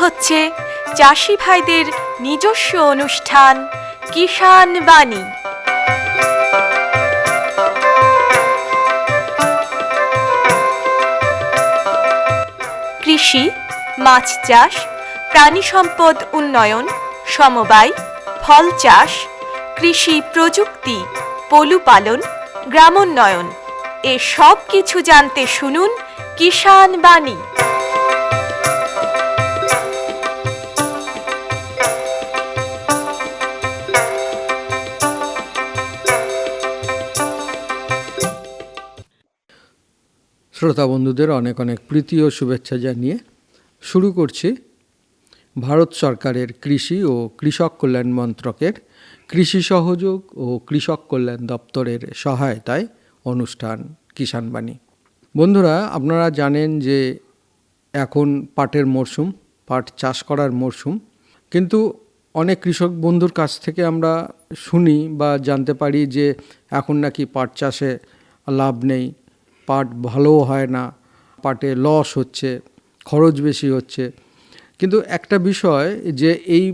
হচ্ছে চাষি ভাইদের নিজস্ব অনুষ্ঠান কিষাণ বাণী। কৃষি, মাছ চাষ, প্রাণী সম্পদ উন্নয়ন, সমবায়, ফল চাষ, কৃষি প্রযুক্তি, পশুপালন, গ্রামোন্নয়ন এ সব কিছু জানতে শুনুন কিষাণ বাণী। শ্রোতা বন্ধুদের অনেক অনেক প্রীতি ও শুভেচ্ছা জানিয়ে শুরু করছি ভারত সরকারের কৃষি ও কৃষক কল্যাণ মন্ত্রকের কৃষি সহযোগ ও কৃষক কল্যাণ দপ্তরের সহায়তায় অনুষ্ঠান কিষাণ বাণী। বন্ধুরা, আপনারা জানেন যে এখন পাটের মরশুম, পাট চাষ করার মরশুম, কিন্তু অনেক কৃষক বন্ধুর কাছ থেকে আমরা শুনি বা জানতে পারি যে এখন নাকি পাট চাষে লাভ নেই, পাট ভালোও হয় না, পাটে লস হচ্ছে, খরচ বেশি হচ্ছে। কিন্তু একটা বিষয় যে এই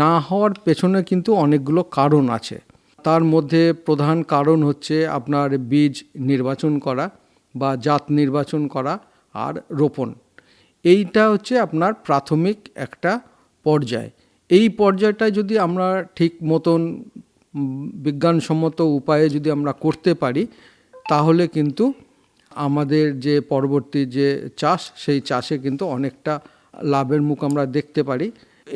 না হওয়ার পেছনে কিন্তু অনেকগুলো কারণ আছে। তার মধ্যে প্রধান কারণ হচ্ছে আপনার বীজ নির্বাচন করা বা জাত নির্বাচন করা আর রোপণ। এইটা হচ্ছে আপনার প্রাথমিক একটা পর্যায়। এই পর্যায়টা যদি আমরা ঠিক মতন বিজ্ঞানসম্মত উপায়ে যদি আমরা করতে পারি, তাহলে কিন্তু আমাদের যে পরবর্তী যে চাষ, সেই চাষে কিন্তু অনেকটা লাভের মুখ আমরা দেখতে পারি।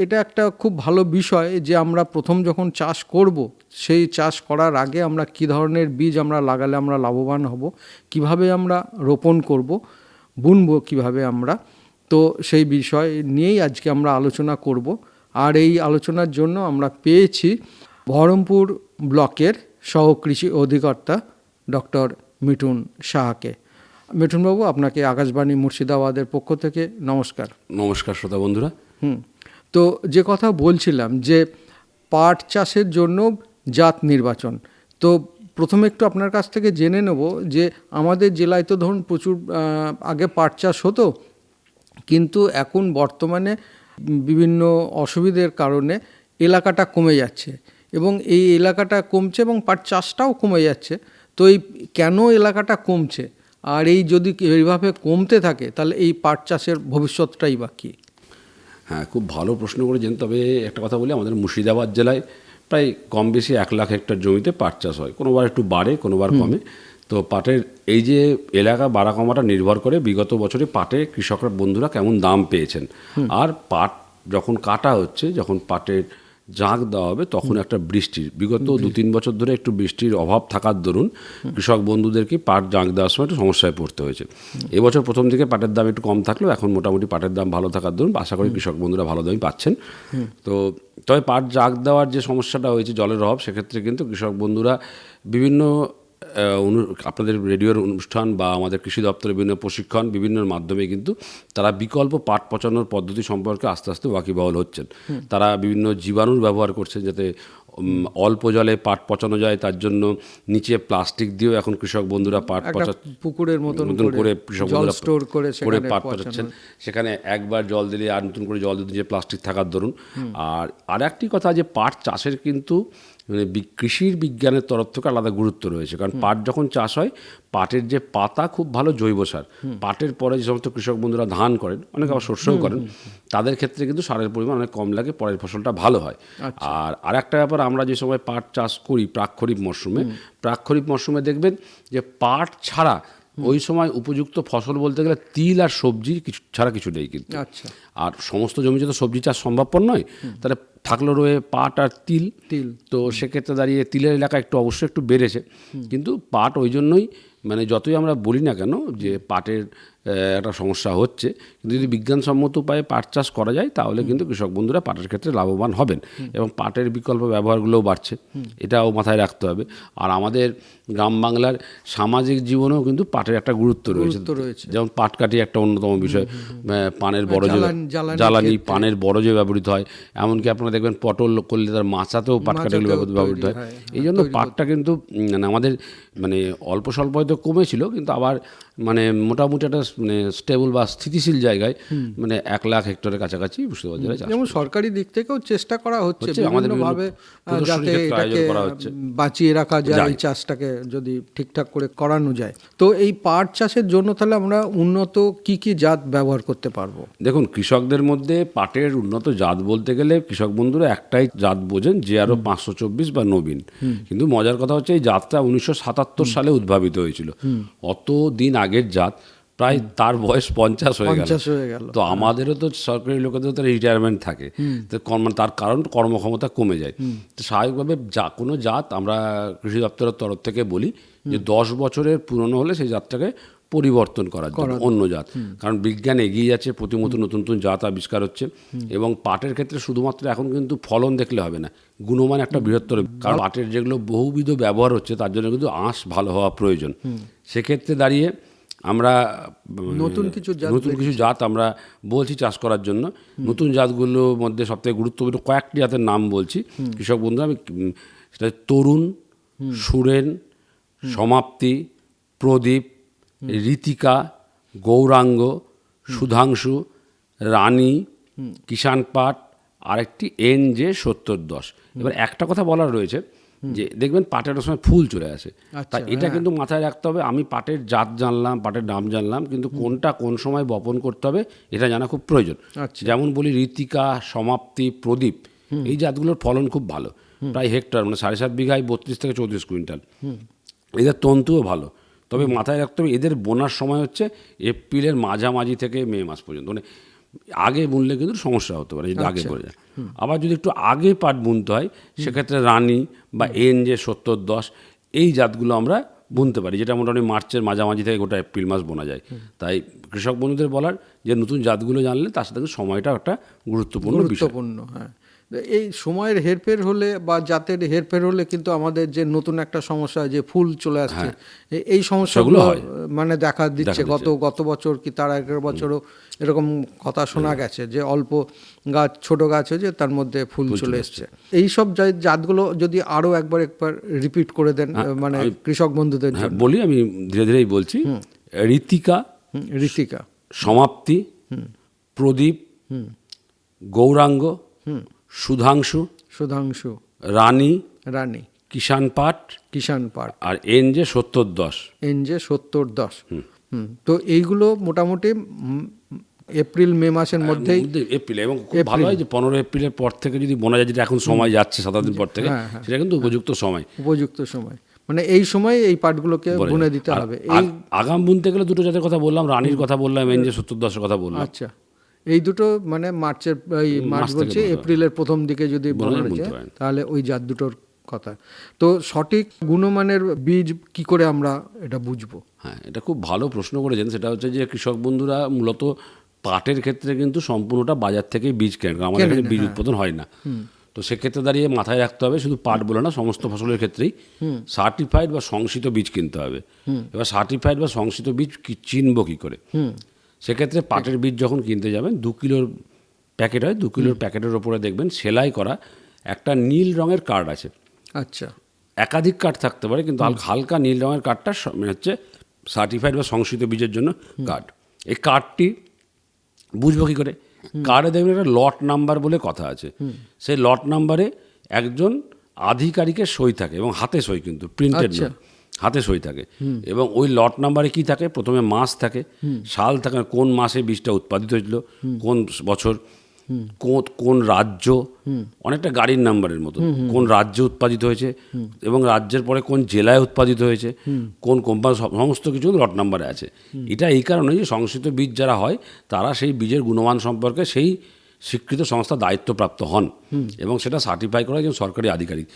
এটা একটা খুব ভালো বিষয় যে আমরা প্রথম যখন চাষ করব, সেই চাষ করার আগে আমরা কী ধরনের বীজ আমরা লাগালে আমরা লাভবান হব, কিভাবে আমরা রোপণ করব, বুনবো কিভাবে আমরা, তো সেই বিষয় নিয়েই আজকে আমরা আলোচনা করব। আর এই আলোচনার জন্য আমরা পেয়েছি বহরমপুর ব্লকের সহকৃষি অধিকর্তা ডক্টর মিঠুন সাহাকে। মিঠুনবাবু, আপনাকে আকাশবাণী মুর্শিদাবাদের পক্ষ থেকে নমস্কার। নমস্কার শ্রোতা বন্ধুরা। তো যে কথা বলছিলাম যে পাট চাষের জন্য জাত নির্বাচন, তো প্রথমে একটু আপনার কাছ থেকে জেনে নেব যে আমাদের জেলায় তো ধরুন প্রচুর আগে পাট চাষ হতো, কিন্তু এখন বর্তমানে বিভিন্ন অসুবিধার কারণে এলাকাটা কমে যাচ্ছে এবং এই এলাকাটা কমছে এবং পাট চাষটাও কমে যাচ্ছে। তো এই কেন এলাকাটা কমছে, আর এই যদি এইভাবে কমতে থাকে তাহলে এই পাট চাষের ভবিষ্যৎটাই বা কী? হ্যাঁ, খুব ভালো প্রশ্ন করেছেন। তবে একটা কথা বলি, আমাদের মুর্শিদাবাদ জেলায় প্রায় কম বেশি 1 লাখ হেক্টর জমিতে পাট চাষ হয়। কোনোবার একটু বাড়ে, কোনোবার কমে। তো পাটের এই যে এলাকা বাড়া কমাটা নির্ভর করে বিগত বছরে পাটে কৃষকরা বন্ধুরা কেমন দাম পেয়েছেন। আর পাট যখন কাটা হচ্ছে, যখন পাটের জাঁক দেওয়া হবে, তখন একটা বৃষ্টির বিগত 2-3 বছর ধরে একটু বৃষ্টির অভাব থাকার দরুন কৃষক বন্ধুদেরকে পাট জাঁক দেওয়ার সময় একটু সমস্যায় পড়তে হয়েছে। এবছর প্রথম দিকে পাটের দাম একটু কম থাকলেও এখন মোটামুটি পাটের দাম ভালো থাকার দরুন আশা করি কৃষক বন্ধুরা ভালো দামই পাচ্ছেন। তো তবে পাট জাঁক দেওয়ার যে সমস্যাটা হয়েছে, জলের অভাব, সেক্ষেত্রে কিন্তু কৃষক বন্ধুরা বিভিন্ন আপনাদের রেডিওর অনুষ্ঠান বা আমাদের কৃষি দপ্তরের বিভিন্ন প্রশিক্ষণ বিভিন্নর মাধ্যমে কিন্তু তারা বিকল্প পাট পচানোর পদ্ধতি সম্পর্কে আস্তে আস্তে ওয়াকিবহাল হচ্ছেন। তারা বিভিন্ন জীবাণুর ব্যবহার করছেন যাতে অল্প জলে পাট পচানো যায়, তার জন্য নিচে প্লাস্টিক দিয়েও এখন কৃষক বন্ধুরা পাট পুকুরের মতন করে কৃষক বন্ধুরা স্টোর করে পাট পচাচ্ছেন। সেখানে একবার জল দিলে আর নতুন করে জল দিতে, যে প্লাস্টিক থাকার দরুন। আর একটি কথা, যে পাট চাষের কিন্তু মানে কৃষির বিজ্ঞানের তরফ থেকে আলাদা গুরুত্ব রয়েছে। কারণ পাট যখন চাষ হয়, পাটের যে পাতা খুব ভালো জৈব সার। পাটের পরে যে সমস্ত কৃষক বন্ধুরা ধান করেন, অনেক আবার শস্যও করেন, তাদের ক্ষেত্রে কিন্তু সারের পরিমাণ অনেক কম লাগে, পরের ফসলটা ভালো হয়। আর একটা ব্যাপার, আমরা যে সময় পাট চাষ করি প্রাক খরিফ মরশুমে দেখবেন যে পাট ছাড়া ওই সময় উপযুক্ত ফসল বলতে গেলে তিল আর সবজি কিছু ছাড়া কিছু নেই কিন্তু। আর সমস্ত জমিতে তো সবজি চাষ সম্ভবপর নয়, তাহলে থাকলো রয়ে পাট আর তিল। তো সেক্ষেত্রে দাঁড়িয়ে তিলের এলাকা একটু অবশ্যই একটু বেড়েছে, কিন্তু পাট ওই জন্যই মানে যতই আমরা বলি না কেন যে পাটের একটা সমস্যা হচ্ছে, কিন্তু যদি বিজ্ঞানসম্মত উপায়ে পাট চাষ করা যায় তাহলে কিন্তু কৃষক বন্ধুরা পাটের ক্ষেত্রে লাভবান হবেন এবং পাটের বিকল্প ব্যবহারগুলোও বাড়ছে, এটাও মাথায় রাখতে হবে। আর আমাদের গ্রাম বাংলার সামাজিক জীবনেও কিন্তু পাটের একটা গুরুত্ব রয়েছে। যেমন পাটকাঠি একটা অন্যতম বিষয়, পানের বড় যে জ্বালানি, পানের বড় যে ব্যবহৃত হয়, এমনকি আপনারা দেখবেন পটল করলে তার মাচাতেও পাটকাঠিগুলো ব্যবহৃত হয়। এই জন্য পাটটা কিন্তু আমাদের মানে অল্প স্বল্প হয়তো কমেছিল, কিন্তু আবার মানে মোটামুটি একটা মানে স্টেবল বা স্থিতিশীল জায়গায় মানে 1,00,000 হেক্টরের কাছাকাছি মুর্শিদাবাদ জেলায় চাষ যেমন সরকারি দিক থেকেও চেষ্টা করা হচ্ছে আমাদের বিভিন্ন বিভিন্নভাবে প্রদর্শনী যাতে ক্ষেত্রে আয়োজন এটাকে করা হচ্ছে। বাঁচিয়ে রাখা যায়, এই চাষটাকে যদি ঠিকঠাক করে করানো যায়। তো এই পাট চাষের জন্য তাহলে আমরা উন্নত কি কি জাত ব্যবহার করতে পারবো? দেখুন, কৃষকদের মধ্যে পাটের উন্নত জাত বলতে গেলে কৃষক বন্ধুরা একটাই জাত বোঝেন, যে আরও 524 বা নবীন। কিন্তু মজার কথা হচ্ছে এই জাতটা 1977 সালে উদ্ভাবিত হয়েছিল। অত দিন আগের জাত, প্রায় তার বয়স 50 হয়ে গেল। তো আমাদেরও তো সরকারি লোকেদের তো রিটায়ারমেন্ট থাকে, তো তার কারণ কর্মক্ষমতা কমে যায়। তো স্বাভাবিকভাবে কোনো জাত আমরা কৃষি দপ্তরের তরফ থেকে বলি যে 10 বছরের পুরনো হলে সেই জাতটাকে পরিবর্তন করার জন্য অন্য জাত, কারণ বিজ্ঞান এগিয়ে যাচ্ছে, প্রতিমতো নতুন নতুন জাত আবিষ্কার হচ্ছে। এবং পাটের ক্ষেত্রে শুধুমাত্র এখন কিন্তু ফলন দেখলে হবে না, গুণমান একটা বৃহত্তর, কারণ পাটের যেগুলো বহুবিধ ব্যবহার হচ্ছে তার জন্য কিন্তু আঁশ ভালো হওয়া প্রয়োজন। সেক্ষেত্রে দাঁড়িয়ে আমরা নতুন কিছু জাত আমরা বলছি চাষ করার জন্য। নতুন জাতগুলোর মধ্যে সবথেকে গুরুত্বপূর্ণ কয়েকটি জাতের নাম বলছি কৃষক বন্ধুরা। আমি সেটা তরুণ, সুরেন, সমাপ্তি, প্রদীপ, ঋতিকা, গৌরাঙ্গ, সুধাংশু, রানী, কিষাণ পাট, আরেকটি NJ 7010। এবার একটা কথা বলার রয়েছে যে দেখবেন পাটের সময় ফুল চলে আসে, তাই এটা কিন্তু মাথায় রাখতে হবে। আমি পাটের জাত জানলাম, পাটের নাম জানলাম, কিন্তু কোনটা কোন সময় বপন করতে হবে এটা জানা খুব প্রয়োজন। যেমন বলি ঋতিকা, সমাপ্তি, প্রদীপ, এই জাতগুলোর ফলন খুব ভালো, প্রায় হেক্টর মানে 7.5 বিঘায় 32 থেকে 34 কুইন্টাল। এদের তন্তুও ভালো, তবে মাথায় রাখতে হবে এদের বোনার সময় হচ্ছে এপ্রিলের মাঝামাঝি থেকে মে মাস পর্যন্ত। মানে আগে বুনলে কিন্তু সমস্যা হতে পারে যদি আগে পড়ে যায়। আবার যদি একটু আগে পাট বুনতে হয় সেক্ষেত্রে রানী বা NJ 7010 এই জাতগুলো আমরা বুনতে পারি, যেটা মোটামুটি মার্চের মাঝামাঝি থেকে গোটা এপ্রিল মাস বোনা যায়। তাই কৃষক বন্ধুদের বলার যে নতুন জাতগুলো জানলে তার সাথে সময়টা একটা গুরুত্বপূর্ণ। হ্যাঁ, এই সময়ের হেরফের হলে বা জাতের হেরফের হলে কিন্তু আমাদের যে নতুন একটা সমস্যা যে ফুল চলে আসছে, এই সমস্যাগুলো মানে দেখা দিচ্ছে। গত বছর কি তার আগের বছরও এরকম কথা শোনা গেছে যে অল্প গাছ, ছোট গাছ হয়েছে, তার মধ্যে ফুল চলে এসছে। এই সব জাতগুলো যদি আরও একবার রিপিট করে দেন মানে কৃষক বন্ধুদের জন্য। বলি, আমি ধীরে ধীরেই বলছি। ঋতিকা, সমাপ্তি, প্রদীপ, গৌরাঙ্গ, সুধাংশু, রানী, কিষাণ পাট, আর NJ 7010। তো এইগুলো মোটামুটি এপ্রিল মে মাসের মধ্যেই, এপ্রিল, এবং খুব ভালো হয় যে 15 এপ্রিলের পর থেকে যদি বোনা যায়, যেটা এখন সময় যাচ্ছে 7 দিন পর থেকে, সেটা কিন্তু উপযুক্ত সময়। মানে এই সময় এই পাটগুলোকে বুনে দিতে হবে। আগাম বুনতে গেলে দুটো জাতের কথা বললাম, রানীর কথা বললাম, NJ 7010 কথা বললাম। আচ্ছা, এই দুটো মানে মার্চ বলছে এপ্রিলের প্রথম দিকে যদি বোনা যায় তাহলে ওই জাত দুটোর কথা। তো সঠিক গুণমানের বীজ কি করে আমরা এটা বুঝবো? হ্যাঁ, এটা খুব ভালো প্রশ্ন করেছেন। সেটা হচ্ছে যে কৃষক বন্ধুরা মূলত পাটের ক্ষেত্রে কিন্তু সম্পূর্ণটা বাজার থেকে বীজ কেনেন, কারণ আমাদের এখানে বীজ উৎপাদন হয় না। তো সেক্ষেত্রে দাঁড়িয়ে মাথায় রাখতে হবে শুধু পাট বলে না, সমস্ত ফসলের ক্ষেত্রেই সার্টিফাইড বা সংশোধিত বীজ কিনতে হবে। এবার সার্টিফাইড বা সংশোধিত বীজ চিনবো কী করে? সেক্ষেত্রে পাটের বীজ যখন কিনতে যাবেন, 2 কিলোর প্যাকেট হয়, 2 কিলোর প্যাকেটের ওপরে দেখবেন সেলাই করা একটা নীল রঙের কার্ড আছে। আচ্ছা, একাধিক কার্ড থাকতে পারে, কিন্তু হালকা নীল রঙের কার্ডটা হচ্ছে সার্টিফাইড বা সংশোধিত বীজের জন্য কার্ড। এই কার্ডটি বুঝবো কী করে? কার্ডে দেখবেন একটা লট নাম্বার বলে কথা আছে। সেই লট নাম্বারে একজন আধিকারিকের সই থাকে, এবং হাতে সই, কিন্তু প্রিন্টেড নয়, হাতে সই থাকে। এবং ওই লট নাম্বারে কি থাকে? প্রথমে মাস থাকে, সাল থাকে, কোন মাসে বীজটা উৎপাদিত হয়েছিল, কোন বছর, কোন রাজ্য, অনেকটা গাড়ির নাম্বারের মতো, কোন রাজ্যে উৎপাদিত হয়েছে, এবং রাজ্যের পরে কোন জেলায় উৎপাদিত হয়েছে, কোন কোম্পানি, সমস্ত কিছু লট নাম্বারে আছে। এটা এই কারণে যে সংশ্লিষ্ট বীজ যারা হয় তারা সেই বীজের গুণমান সম্পর্কে সেই স্বীকৃত সংস্থা দায়িত্বপ্রাপ্ত হন, এবং সেটা সার্টিফাই করা একজন সরকারি আধিকারিক,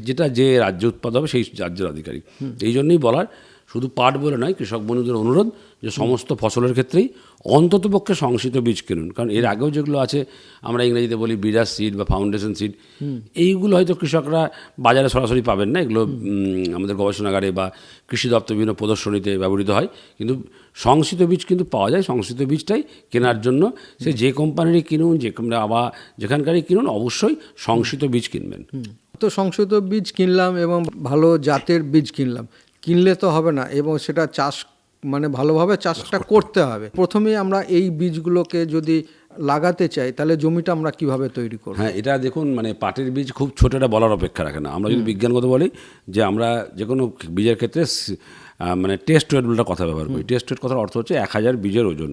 যেটা যে রাজ্যে উৎপাদ হবে সেই রাজ্যের আধিকারিক। এই জন্যই বলার, শুধু পাট বলে নয়, কৃষক বন্ধুদের অনুরোধ যে সমস্ত ফসলের ক্ষেত্রেই অন্ততপক্ষে সংশোধিত বীজ কিনুন। কারণ এর আগেও যেগুলো আছে, আমরা ইংরেজিতে বলি বিরাজ সিড বা ফাউন্ডেশন সিড, এইগুলো হয়তো কৃষকরা বাজারে সরাসরি পাবেন না। এগুলো আমাদের গবেষণাগারে বা কৃষি দপ্তর বিভিন্ন প্রদর্শনীতে ব্যবহৃত হয়, কিন্তু সংশোধিত বীজ কিন্তু পাওয়া যায়। সংশোধিত বীজটাই কেনার জন্য সে যে কোম্পানিরই কিনুন, আবার যেখানকারই কিনুন, অবশ্যই সংশোধিত বীজ কিনবেন। তো সংশোধিত বীজ কিনলাম এবং ভালো জাতের বীজ কিনলাম, কিনলে তো হবে না, এবং সেটা চাষ মানে ভালোভাবে চাষটা করতে হবে। প্রথমেই আমরা এই বীজগুলোকে যদি লাগাতে চাই তাহলে জমিটা আমরা কিভাবে তৈরি করব? হ্যাঁ, এটা দেখুন, মানে পাটের বীজ খুব ছোট, এটা বলার অপেক্ষা রাখে না। আমরা যদি বিজ্ঞানগত বলি যে আমরা যে কোনো বীজের ক্ষেত্রে মানে টেস্ট ওয়েট বলে কথা ব্যবহার করি। টেস্ট ওয়েট কথার অর্থ হচ্ছে 1000 বীজের ওজন।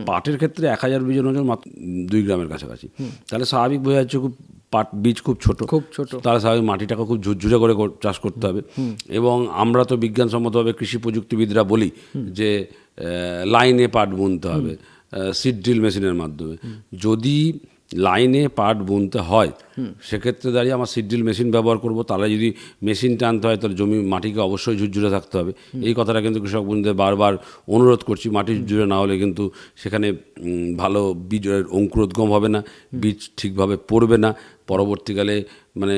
পাটের ক্ষেত্রে 1000 বীজের ওজন মাত্র 2 গ্রামের কাছাকাছি। তাহলে স্বাভাবিক বোঝা যাচ্ছে খুব পাট বীজ খুব ছোট, তাহলে স্বাভাবিক মাটিটাকে খুব ঝুরঝুরে করে চাষ করতে হবে। এবং আমরা তো বিজ্ঞানসম্মতভাবে কৃষি প্রযুক্তিবিদরা বলি যে লাইনে পাট বুনতে হবে সিড ড্রিল মেশিনের মাধ্যমে। যদি লাইনে পাট বুনতে হয় সেক্ষেত্রে দাঁড়িয়ে আমার সিড ড্রিল মেশিন ব্যবহার করব। তাহলে যদি মেশিন টানতে হয় তাহলে জমি মাটিকে অবশ্যই ঝুরঝুরে থাকতে হবে। এই কথাটা কিন্তু কৃষক বন্ধুদের বারবার অনুরোধ করছি। মাটি ঝুরঝুরে না হলে কিন্তু সেখানে ভালো বীজের অঙ্কুরোদ্গম হবে না, বীজ ঠিকভাবে পড়বে না। পরবর্তীকালে মানে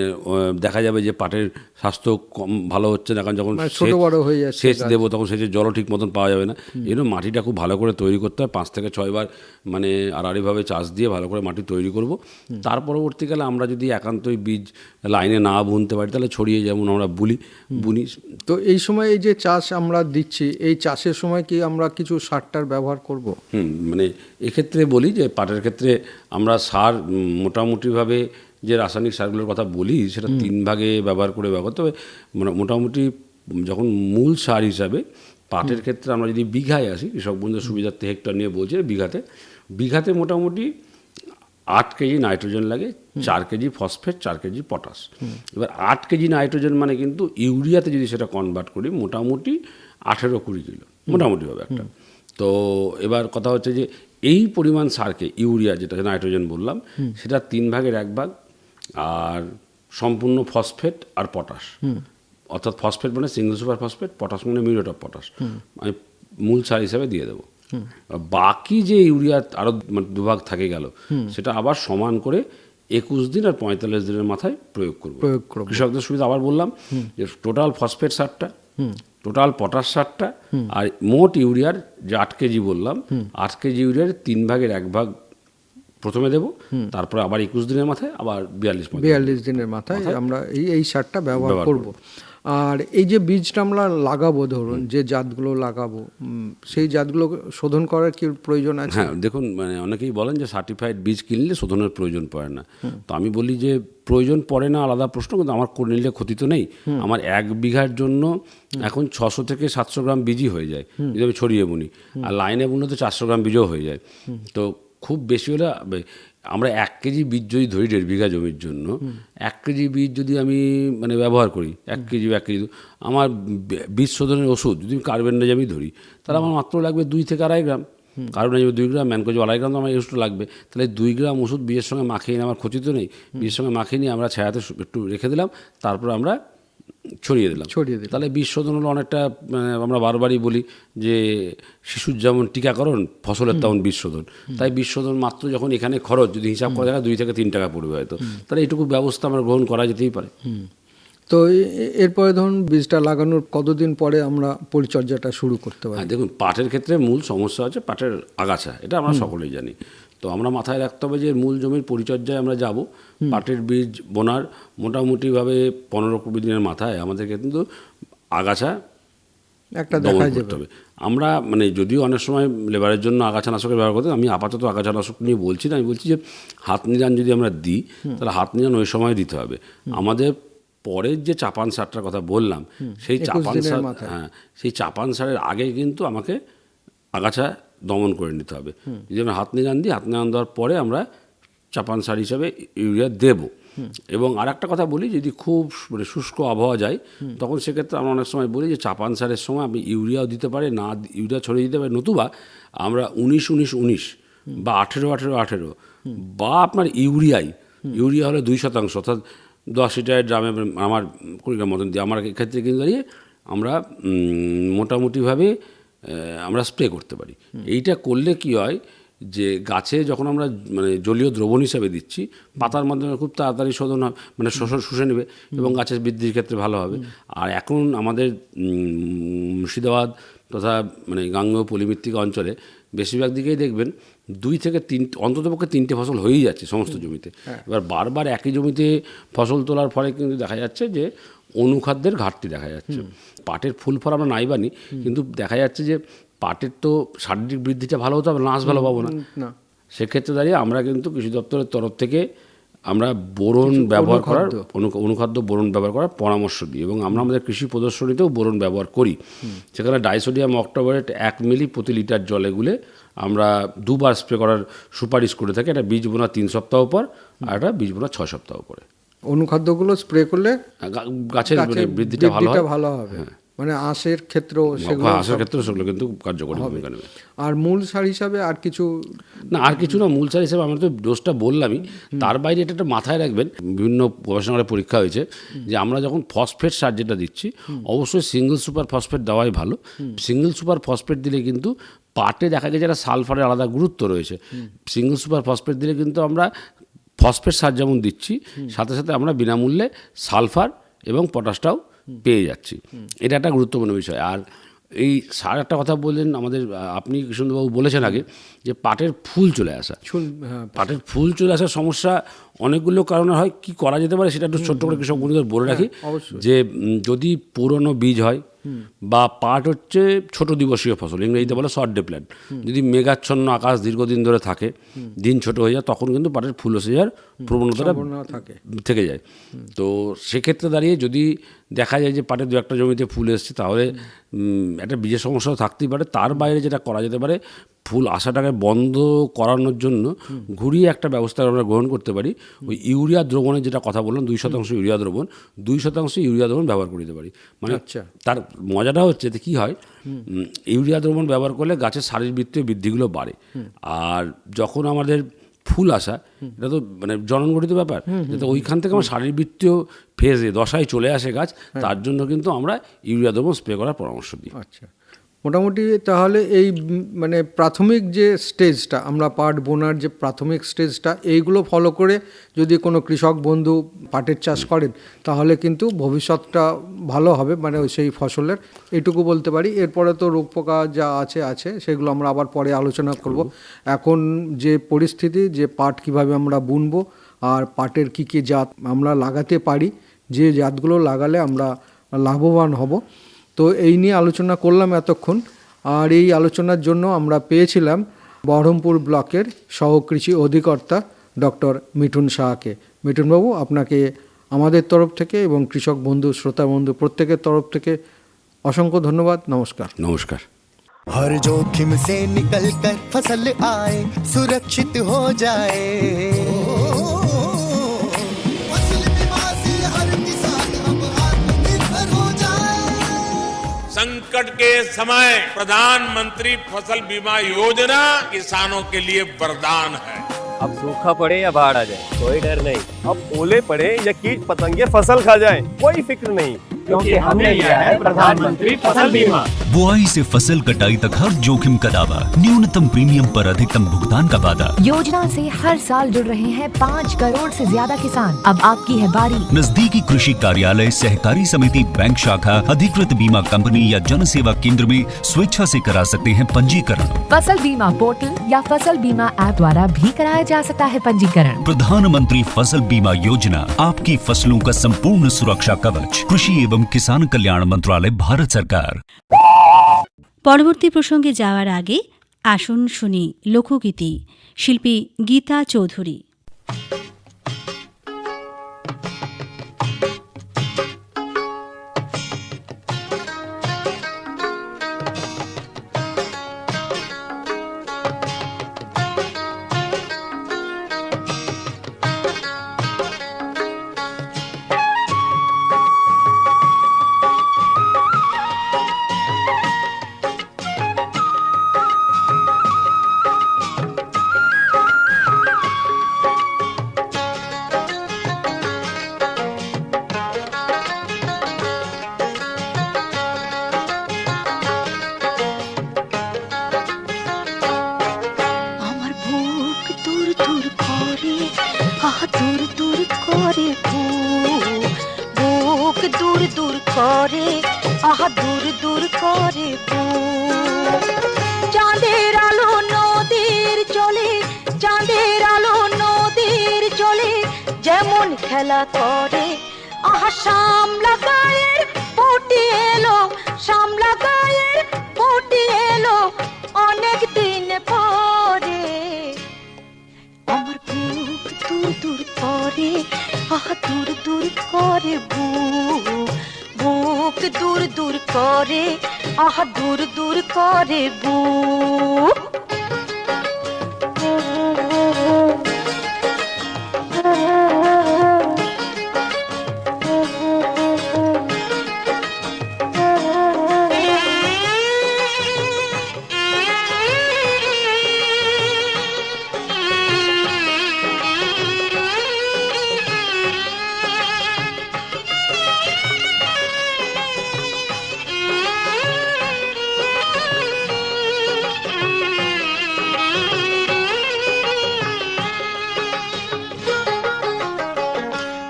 দেখা যাবে যে পাটের স্বাস্থ্য কম ভালো হচ্ছে না, কারণ যখন সেচ দেবো তখন সেচের জলও ঠিক মতন পাওয়া যাবে না। এই জন্য মাটিটা খুব ভালো করে তৈরি করতে হয়। 5 থেকে 6 বার মানে আড়াআড়িভাবে চাষ দিয়ে ভালো করে মাটি তৈরি করব। তার পরবর্তীকালে আমরা যদি একান্তই বীজ লাইনে না বুনতে পারি তাহলে ছড়িয়ে যেমন আমরা বুনি। তো এই সময় এই যে চাষ আমরা দিচ্ছি, এই চাষের সময় কি আমরা কিছু সারটার ব্যবহার করব? মানে এক্ষেত্রে বলি যে পাটের ক্ষেত্রে আমরা সার মোটামুটিভাবে যে রাসায়নিক সারগুলোর কথা বলি সেটা 3 ভাগে ব্যবহার করতে হবে। মোটামুটি যখন মূল সার হিসাবে পাটের ক্ষেত্রে আমরা যদি বিঘায় আসি, কৃষক বন্ধুদের সুবিধার্থে হেক্টর নিয়ে বলছি, বিঘাতে মোটামুটি 8 কেজি নাইট্রোজেন লাগে, 4 কেজি ফসফেট, 4 কেজি পটাশ। এবার 8 কেজি নাইট্রোজেন মানে কিন্তু ইউরিয়াতে যদি সেটা কনভার্ট করি মোটামুটি 18-20 কিলো মোটামুটিভাবে একটা। তো এবার কথা হচ্ছে যে এই পরিমাণ সারকে, ইউরিয়া যেটা নাইট্রোজেন বললাম, সেটা 3 ভাগের 1 ভাগ আর সম্পূর্ণ ফসফেট আর পটাশ, অর্থাৎ ফসফেট মানে সিঙ্গেল সুপার ফসফেট, পটাশ মানে মিউরেট অফ পটাশ, আমি মূল সার হিসাবে দিয়ে দেবো। বাকি যে ইউরিয়া আরও 2 ভাগ থাকে গেল সেটা আবার সমান করে 21 দিন আর 45 দিনের মাথায় প্রয়োগ করব। কৃষকদের সুবিধা আবার বললাম যে টোটাল ফসফেট সারটা, টোটাল পটাশ সারটা আর মোট ইউরিয়ার যে 8 কেজি বললাম, 8 কেজি ইউরিয়ার 3 ভাগের 1 ভাগ প্রথমে দেবো, তারপরে আবার 21 দিনের মাথায় আবার 42 দিনের মাথায় আমরা এই সারটা ব্যবহার করব। আর এই যে বীজটা আমরা লাগাবো, ধরুন যে জাতগুলো লাগাবো সেই জাতগুলো শোধন করার কি প্রয়োজন আছে? হ্যাঁ, দেখুন, মানে অনেকেই বলেন যে সার্টিফাইড বীজ কিনলে শোধনের প্রয়োজন পড়ে না। তো আমি বলি যে প্রয়োজন পড়ে না আলাদা প্রশ্ন, কিন্তু আমার করে নিলে ক্ষতি তো নেই। আমার 1 বিঘার জন্য এখন 600 থেকে 700 গ্রাম বীজই হয়ে যায় যদি আমি ছড়িয়ে বুনি, আর লাইনে বুনলে তো 400 গ্রাম বীজও হয়ে যায়। তো খুব বেশি হলে আমরা 1 কেজি বীজ যদি ধরি 1.5 বিঘা জমির জন্য, 1 কেজি বীজ যদি আমি মানে ব্যবহার করি 1 কেজি আমার বীজ শোধনের ওষুধ যদি কার্বেন্ডাজিম ধরি তাহলে আমার মাত্র লাগবে 2 থেকে 2.5 গ্রাম। কার্বেন্ডাজিম 2 গ্রাম, ম্যানকোজেব 2.5 গ্রাম, তো আমার এই ওষুধ লাগবে। তাহলে 2 গ্রাম ওষুধ বীজের সঙ্গে মাখিয়ে নিয়ে আমার ক্ষতি তো নেই। বীজের সঙ্গে মাখিয়ে নিয়ে আমরা ছায়াতে একটু রেখে দিলাম, তারপর আমরা ছড়িয়ে দিলাম। তাহলে বীজ শোধন হলো অনেকটা, আমরা বারবারই বলি যে শিশুর যেমন টিকাকরণ, ফসলের তেমন বীজ শোধন। তাই বীজ শোধন মাত্র যখন এখানে খরচ যদি হিসাব করা যায় 2 থেকে 3 টাকা পড়বে হয়তো, তাহলে এইটুকু ব্যবস্থা আমরা গ্রহণ করা যেতেই পারে। তো এরপরে ধরুন বীজটা লাগানোর কতদিন পরে আমরা পরিচর্যাটা শুরু করতে পারি? দেখুন, পাটের ক্ষেত্রে মূল সমস্যা হচ্ছে পাটের আগাছা, এটা আমরা সকলেই জানি। তো আমরা মাথায় রাখতে হবে যে মূল জমির পরিচর্যায় আমরা যাব। পাটের বীজ বোনার মোটামুটিভাবে 15-20 দিনের মাথায় আমাদেরকে কিন্তু আগাছা একটা দেখা যাবে। আমরা মানে যদিও অনেক সময় লেবারের জন্য আগাছানাশকের ব্যবহার করতে, আমি আপাতত আগাছানাশক নিয়ে বলছি না, আমি বলছি যে হাত নিড়ান যদি আমরা দিই তাহলে হাত নিড়ান ওই সময় দিতে হবে। আমাদের পরের যে চাপান সারটার কথা বললাম সেই চাপান সার, হ্যাঁ, সেই চাপান সারের আগে কিন্তু আমাকে আগাছা দমন করে নিতে হবে। যদি আমরা হাত নিড়ান দিই, হাত নিড়ান দেওয়ার পরে আমরা চাপান সার হিসাবে ইউরিয়া দেব। এবং আর একটা কথা বলি, যদি খুব মানে শুষ্ক আবহাওয়া যায় তখন সেক্ষেত্রে আমরা অনেক সময় বলি যে চাপান সারের সময় আপনি ইউরিয়াও দিতে পারে, না ইউরিয়া ছড়িয়ে দিতে পারে, নতুবা আমরা 19-19-19 বা 18-18-18 বা আপনার ইউরিয়া হলে 2%, অর্থাৎ 10 লিটারের ড্রামে আমার 20 গ্রাম মতন দিয়ে আমার ক্ষেত্রে কিন্তু দাঁড়িয়ে আমরা মোটামুটিভাবে আমরা স্প্রে করতে পারি। এইটা করলে কি হয় যে গাছে যখন আমরা মানে জলীয় দ্রবণ হিসাবে দিচ্ছি, পাতার মাধ্যমে খুব তাড়াতাড়ি শোধন হবে, মানে শুষে নেবে এবং গাছের বৃদ্ধির ক্ষেত্রে ভালো হবে। আর এখন আমাদের মুর্শিদাবাদ তথা মানে গাঙ্গেয় পলিভিত্তিক অঞ্চলে বেশিরভাগ দিকেই দেখবেন 2 থেকে 3, অন্ততপক্ষে 3টে ফসল হয়েই যাচ্ছে সমস্ত জমিতে। এবার বারবার একই জমিতে ফসল তোলার ফলে কিন্তু দেখা যাচ্ছে যে অনুখাদ্যের ঘাটতি দেখা যাচ্ছে। পাটের ফুল ফল আমরা নাই বানি, কিন্তু দেখা যাচ্ছে যে পাটের তো শারীরিক বৃদ্ধিটা ভালো হতে হবে, নাচ ভালো পাবো না। সেক্ষেত্রে দাঁড়িয়ে আমরা কিন্তু কৃষি দপ্তরের তরফ থেকে আমরা বোরন ব্যবহার করার অনুখাদ্য বোরন ব্যবহার করার পরামর্শ দিই, এবং আমরা আমাদের কৃষি প্রদর্শনীতেও বোরন ব্যবহার করি। সেখানে ডাইসোডিয়াম অক্টোবরেট 1 মিলি প্রতি লিটার জলে গুলে আমরা 2 বার স্প্রে করার সুপারিশ করে থাকি। এটা বীজ বোনা 3 সপ্তাহ পর, আর এটা বীজ বোনা 6 সপ্তাহ পরে। অনুখাদ্যগুলো স্প্রে করলে গাছের বৃদ্ধিটা ভালো হবে। মানে আঁশের ক্ষেত্রেও সেগুলো কিন্তু কার্যকরী ভূমিকা নেবে। আর মূল সার হিসাবে আর কিছু না, মূল সার হিসাবে আমরা তো ডোজটা বললামই। তার বাইরে এটা একটা মাথায় রাখবেন, বিভিন্ন গবেষণাগারে পরীক্ষা হয়েছে যে আমরা যখন ফসফেট সার যেটা দিচ্ছি, অবশ্যই সিঙ্গেল সুপার ফসফেট দেওয়াই ভালো। সিঙ্গেল সুপার ফসফেট দিলে কিন্তু পাটে দেখা গেছে একটা সালফারের আলাদা গুরুত্ব রয়েছে। সিঙ্গেল সুপার ফসফেট দিলে কিন্তু আমরা ফসফেট সার যেমন দিচ্ছি, সাথে সাথে আমরা বিনামূল্যে সালফার এবং পটাশটাও পেয়ে যাচ্ছি। এটা একটা গুরুত্বপূর্ণ বিষয়। আর এই সার একটা কথা বললেন আমাদের, আপনি কৃষ্ণবাবু বলেছেন আগে যে পাটের ফুল চলে আসা। পাটের ফুল চলে আসার সমস্যা অনেকগুলো কারণে হয়। কি করা যেতে পারে সেটা একটু ছোট্ট করে কৃষক বন্ধুদের বলে রাখি, যে যদি পুরনো বীজ হয় বা পাট হচ্ছে ছোট দিবসীয় ফসল, ইংরেজিতে বলে শর্ট ডে প্ল্যান্ট, যদি মেঘাচ্ছন্ন আকাশ দীর্ঘদিন ধরে থাকে, দিন ছোট হয়ে যায়, তখন কিন্তু পাটের ফুল এসে যাওয়ার প্রবণতাটা থেকে যায়। তো সেক্ষেত্রে দাঁড়িয়ে যদি দেখা যায় যে পাটের 2-1টা জমিতে ফুল এসছে, তাহলে একটা বীজের সমস্যাও থাকতেই পারে। তার বাইরে যেটা করা যেতে পারে, ফুল আসাটাকে বন্ধ করানোর জন্য ঘুরিয়ে একটা ব্যবস্থা আমরা গ্রহণ করতে পারি। ওই ইউরিয়া দ্রবণের যেটা কথা বললাম, 2% ইউরিয়া দ্রবণ, 2% ইউরিয়া দ্রবণ ব্যবহার করে দিতে পারি। মানে তার মজাটা হচ্ছে যে কী হয়, ইউরিয়া দ্রবণ ব্যবহার করলে গাছের শারীরবৃত্তীয় বৃদ্ধিগুলো বাড়ে। আর যখন আমাদের ফুল আসা, এটা তো মানে জননগঠিত ব্যাপার, যাতে ওইখান থেকে আমার শারীরবৃত্তীয় ফেজে দশায় চলে আসে গাছ, তার জন্য কিন্তু আমরা ইউরিয়া দ্রবণ স্প্রে করার পরামর্শ দিই। আচ্ছা, মোটামুটি তাহলে এই মানে প্রাথমিক যে স্টেজটা, আমরা পাট বোনার যে প্রাথমিক স্টেজটা, এইগুলো ফলো করে যদি কোনো কৃষক বন্ধু পাটের চাষ করেন, তাহলে কিন্তু ভবিষ্যৎটা ভালো হবে, মানে সেই ফসলের, এইটুকু বলতে পারি। এরপরে তো রোগ পোকা যা আছে সেগুলো আমরা আবার পরে আলোচনা করব। এখন যে পরিস্থিতি, যে পাট কিভাবে আমরা বুনবো আর পাটের কী কী জাত আমরা লাগাতে পারি, যে জাতগুলো লাগালে আমরা লাভবান হব, তো এই নিয়ে আলোচনা করলাম এতক্ষণ। আর এই আলোচনার জন্য আমরা পেয়েছিলাম বহরমপুর ব্লকের সহকৃষি অধিকর্তা ডক্টর মিঠুন সাহাকে। মিঠুনবাবু, আপনাকে আমাদের তরফ থেকে এবং কৃষক বন্ধু, শ্রোতা বন্ধু প্রত্যেকের তরফ থেকে অসংখ্য ধন্যবাদ। নমস্কার। নমস্কার। हर जोखिम से निकल कर फसल आए, सुरक्षित हो जाए, फसल बीमा से हर किसान अब आत्मनिर्भर हो जाए। संकट के समय प्रधानमंत्री फसल बीमा योजना किसानों के लिए वरदान है। अब सूखा पड़े या बाढ़ आ जाए, कोई डर नहीं। अब ओले पड़े या कीट पतंगे फसल खा जाए, कोई फिक्र नहीं, क्योंकि हमने लिया है प्रधानमंत्री फसल बीमा। बुआई से फसल कटाई तक हर जोखिम का दावा, न्यूनतम प्रीमियम पर अधिकतम भुगतान का वादा। योजना से हर साल जुड़ रहे हैं 5 करोड़ से ज्यादा किसान। अब आपकी है बारी। नजदीकी कृषि कार्यालय, सहकारी समिति, बैंक शाखा, अधिकृत बीमा कंपनी या जन सेवा केंद्र में स्वेच्छा से करा सकते हैं पंजीकरण। फसल बीमा पोर्टल या फसल बीमा ऐप द्वारा भी कराया जा सकता है पंजीकरण। प्रधानमंत्री फसल बीमा योजना, आपकी फसलों का संपूर्ण सुरक्षा कवच। कृषि एवं किसान कल्याण मंत्रालय, भारत सरकार। পরবর্তী প্রসঙ্গে যাওয়ার আগে আসুন শুনি লোকগীতি, শিল্পী গীতা চৌধুরী। চাঁদের আলো নদীর জলে, চাঁদের আলো নদীর জলে যেমন খেলা করে আহা শামলা গায়ের বটি এলো, শামলা গায়ের বটি এলো অনেক দিন পরে। আমার বুক দূর দূর করে, আহা দূর দূর করে বুক, বুক দূর দূর করে, আহা দূর দূর করে বুক।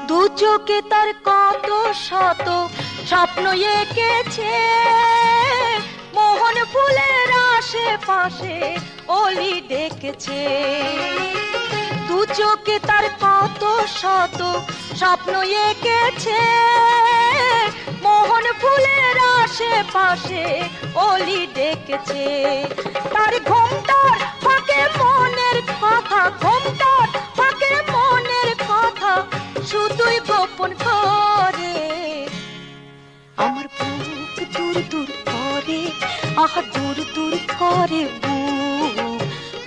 দু চোখে তার কত শত স্বপ্ন এঁকেছে, মোহন ফুলের আশেপাশে অলি ডেকেছে। দু চোখে তার কত শত স্বপ্ন এঁকেছে, মোহন ফুলের আশেপাশে অলি ডেকেছে। তার ঘোমটার ফাঁকে মনের কথা, ঘোমটার ফাঁকে মনের কথা শুধুই গোপন করে। আমার বুক দূর দূর করে, আহা দূর দূর করে বুক,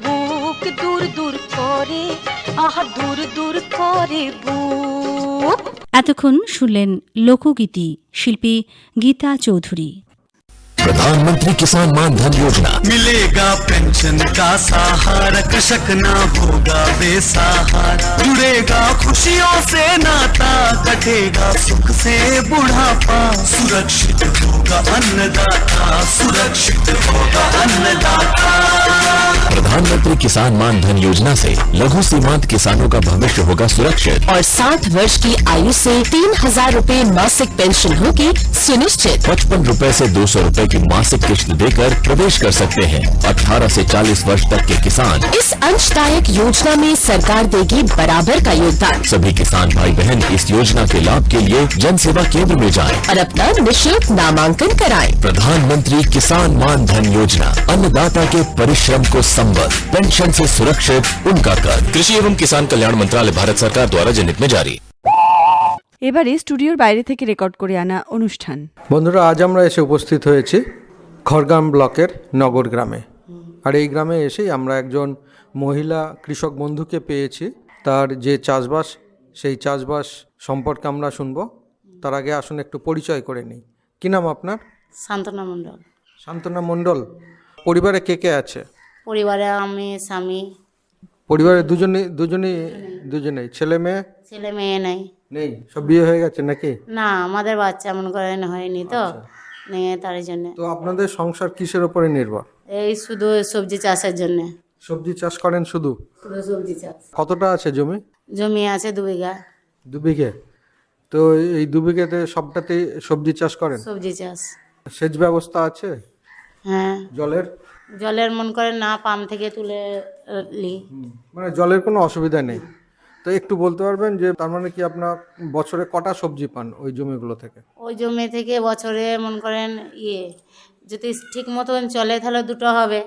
বুক দূর দূর করে, আহা দূর দূর করে বুক। এতক্ষণ শুনলেন লোকগীতি, শিল্পী গীতা চৌধুরী। प्रधानमंत्री किसान मान धन योजना। मिलेगा पेंशन का सहारा, कृषक ना होगा बेसहारा, जुड़ेगा खुशियों से नाता, कटेगा सुख से बुढ़ापा, सुरक्षित होगा अन्नदाता, सुरक्षित होगा अन्नदाता। प्रधानमंत्री किसान मान धन योजना से लघु सीमांत किसानों का भविष्य होगा सुरक्षित और 60 वर्ष की आयु से 3000 रूपए मासिक पेंशन होगी सुनिश्चित। 55 रूपए से 200 रूपए की मासिक किश्त देकर प्रवेश कर सकते हैं। 18 से 40 वर्ष तक के किसान इस अंशदायक योजना में सरकार देगी बराबर का योगदान। सभी किसान भाई बहन इस योजना के लाभ के लिए जन सेवा केंद्र में जाएं और अपना निःशुल्क नामांकन कराएं। प्रधानमंत्री किसान मान धन योजना, अन्नदाता के परिश्रम को संबल, पेंशन से सुरक्षित उनका कर। कृषि एवं किसान कल्याण मंत्रालय, भारत सरकार द्वारा जनहित में जारी। এবারে স্টুডিওর বাইরে থেকে রেকর্ড করে আনা অনুষ্ঠান। বন্ধুরা, আজ আমরা এসে উপস্থিত হয়েছি খড়গ্রাম ব্লকের নগর গ্রামে। আর এই গ্রামে এসেই আমরা একজন মহিলা কৃষক বন্ধুকে পেয়েছি। তার যে চাষবাস, সেই চাষবাস সম্পর্কে আমরা শুনবো। তার আগে আসুন একটু পরিচয় করে নিই। কী নাম আপনার? শান্তনা মণ্ডল। শান্তনা মণ্ডল। পরিবারে কে কে আছে? পরিবারে আমি, স্বামী। পরিবারে দুজনেই ছেলে মেয়ে? ছেলে মেয়ে নাই। নেই, সব বিয়ে হয়ে গেছে নাকি? না, আমাদের বাচ্চা মনে করেন হয়নি তো, নিয়ে তার জন্য। তো আপনাদের সংসার কিসের উপরে নির্ভর? এই শুধু সবজি চাষের জন্য। সবজি চাষ করেন শুধু? শুধু সবজি চাষ। কতটা আছে জমি? জমি আছে 2 বিঘা। 2 বিঘে? তো এই 2 বিঘেতে সবটাতে সবজি চাষ করেন? সবজি চাষ। সেচ ব্যবস্থা আছে? হ্যাঁ। জলের মন করেন না, পাম্প থেকে তুলে লি। মানে জলের কোনো অসুবিধা নেই। তো একটু বলতে পারবেন যে তার মানে কি আপনার বছরে কটা সবজি পান ওই জমিগুলো থেকে? ওই জমি থেকে বছরে মন করেন যদি ঠিক মতন চলে তাহলে 2টো হবে।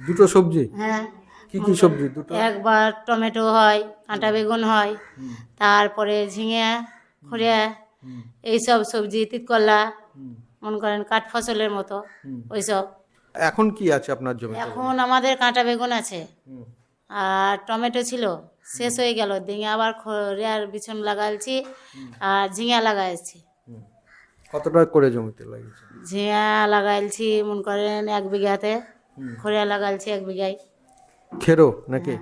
2টো সবজি? হ্যাঁ। কি কি সবজি 2টো? একবার টমেটো হয়, কাঁটা বেগুন হয়, তারপরে ঝিঙে, খুঁড়িয়া, এইসব সবজি, তিতকলা, মনে করেন কাঠ ফসলের মতো ওইসব। এখন কি আছে আপনার জমি? এখন আমাদের কাঁটা বেগুন আছে, আর টমেটো ছিল, শেষ হয়ে গেল, দিয়ে আবার খড়িয়ার বিছন লাগাইছি আর ঝিঙা লাগাইছি। কতটা করে জমিতে লাগিয়েছে? ঝিঙা লাগাইছি মনে করেন 1 বিঘাতে, খড়িয়া লাগাইছি 1 বিঘায়। খেরো নাকি?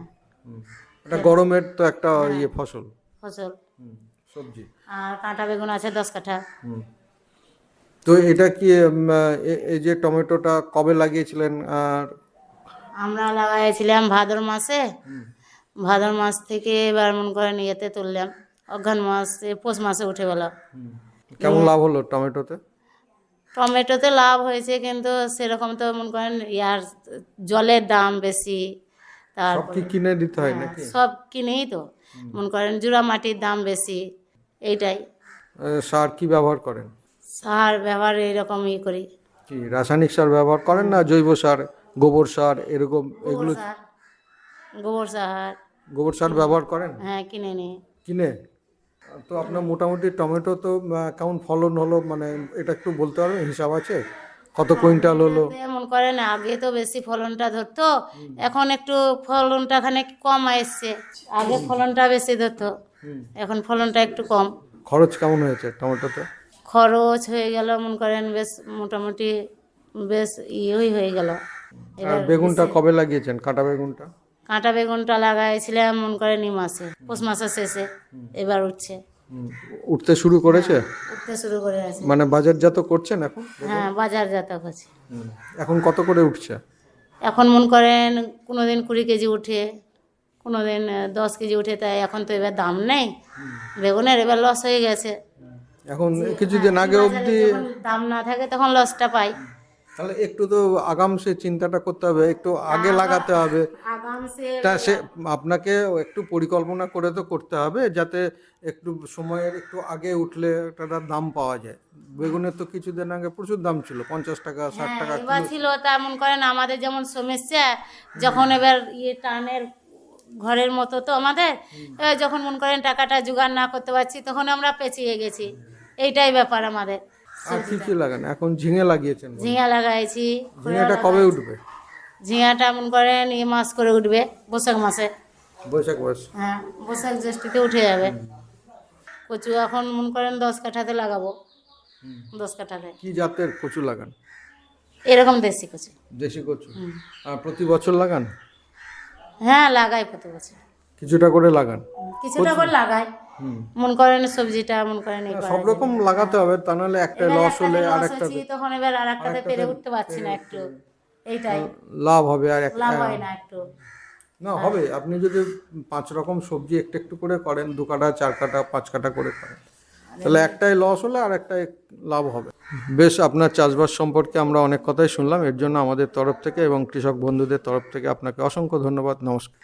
এটা গরমের তো একটা ফসল সবজি। আর কাঁটা বেগুন আছে 10 কাঠা। তো এটা কি এই যে টমেটোটা কবে লাগিয়েছিলেন? আর আমরা লাগাইছিলাম ভাদ্র মাসে, ভাদ্র মাস থেকে এবার মনে করেন ইয়েতে তুললাম, অঘ্রাণ মাসে, পৌষ মাসে উঠে গেল। কেমন লাভ হলো টমেটোতে? টমেটোতে লাভ হয়েছে, কিন্তু সেরকম তো মনে করেন জলের দাম বেশি, তারপর কিনে দিতে হয় নাকি? সব কিনেই তো মনে করেন, জুড়া মাটির দাম বেশি, এইটাই। সার কি ব্যবহার করেন? সার ব্যবহার এইরকমই করি। কি রাসায়নিক সার ব্যবহার করেন না জৈব সার, গোবর সার এরকম এগুলো? গোবর সার। গোবর সার ব্যবহার করেন? হ্যাঁ, কিনে নিই। কিনে? তো আপনার মোটামুটি টমেটো তো কেমন ফলন হলো, মানে এটা একটু বলতে পারবেন, হিসাব আছে কত কুইন্টাল হলো? এমন করে না, আগে তো বেশি ফলনটা ধরতো, এখন একটু ফলনটা খানিক কম এসছে। আগে ফলনটা বেশি ধরতো, এখন ফলনটা একটু কম। খরচ কেমন হয়েছে টমেটোতে? খরচ হয়ে গেল মনে করেন বেশ মোটামুটি বেশ হয়ে গেল। আর বেগুনটা কবে লাগিয়েছেন, কাঁটা বেগুনটা? কাঁটা বেগুনটা লাগাইছিলাম মনে করেন এই মাসে, পৌষ মাসের শেষে। এবার উঠছে, উঠতে শুরু করেছে, উঠতে শুরু করে আছে। মানে বাজারজাত করছেন এখন? হ্যাঁ, বাজারজাত করছে। এখন কত করে উঠছে? এখন মনে করেন কোনোদিন 20 কেজি উঠে, কোনোদিন 10 কেজি উঠে। তাই এখন তো এবার দাম নেই বেগুনের, এবার লস হয়ে গেছে। এখন কিছুদিন আগে অবধি দাম না থাকে তখন লসটা পাই। তাহলে একটু তো আগামসে চিন্তাটা করতে হবে, একটু আগে লাগাতে হবে। তা সে আপনাকে একটু পরিকল্পনা করে তো করতে হবে, যাতে একটু সময়ের একটু আগে উঠলে একটা দাম পাওয়া যায়। বেগুনের তো কিছুদিন আগে প্রচুর দাম ছিল, 50 টাকা 60 টাকা এবার ছিল। তা মনে করেন আমাদের যেমন সমস্যা, যখন এবার টানের ঘরের মতো তো আমাদের, এবার যখন মনে করেন টাকাটা জোগাড় না করতে পারছি, তখন আমরা পেঁচিয়ে গেছি। এইটাই ব্যাপার আমাদের। আর কি কি লাগান? এখন ঝিঙে লাগিয়েছেন? ঝিঙা লাগাইছি। ঝিঙেটা কবে উঠবে? ঝিঙাটা মনে করেন এই মাস করে উঠবে, বৈশাখ মাসে। বৈশাখ মাস? হ্যাঁ, বৈশাখ জ্যৈষ্ঠীতে উঠে যাবে। কচু এখন মনে করেন 10 কাঠাতে লাগাবো। 10 কাঠাতে। কি জাতের কচু লাগান? এরকম দেশি কচু। দেশি কচু? আর প্রতি বছর লাগান? হ্যাঁ, লাগাই প্রতি বছর। কিছুটা করে লাগান? কিছুটা করে লাগাই। মন করেন সবজিটা মন করেন সব রকম লাগাতে হবে, তা নাহলে একটা লস হলে আরেকটা, তখন এবার আরেকটাতে পেরে উঠতে পারছি না একটু। এইটাই লাভ হবে। আর লাভ হয় না একটু না হবে। আপনি যদি 5 রকম সবজি একটু একটু করে করেন, 2 কাঠা 4 কাঠা 5 কাঠা করে করেন, তাহলে একটাই লস হলে আর একটাই লাভ হবে। বেশ, আপনার চাষবাস সম্পর্কে আমরা অনেক কথাই শুনলাম। এর জন্য আমাদের তরফ থেকে এবং কৃষক বন্ধুদের তরফ থেকে আপনাকে অসংখ্য ধন্যবাদ। নমস্কার।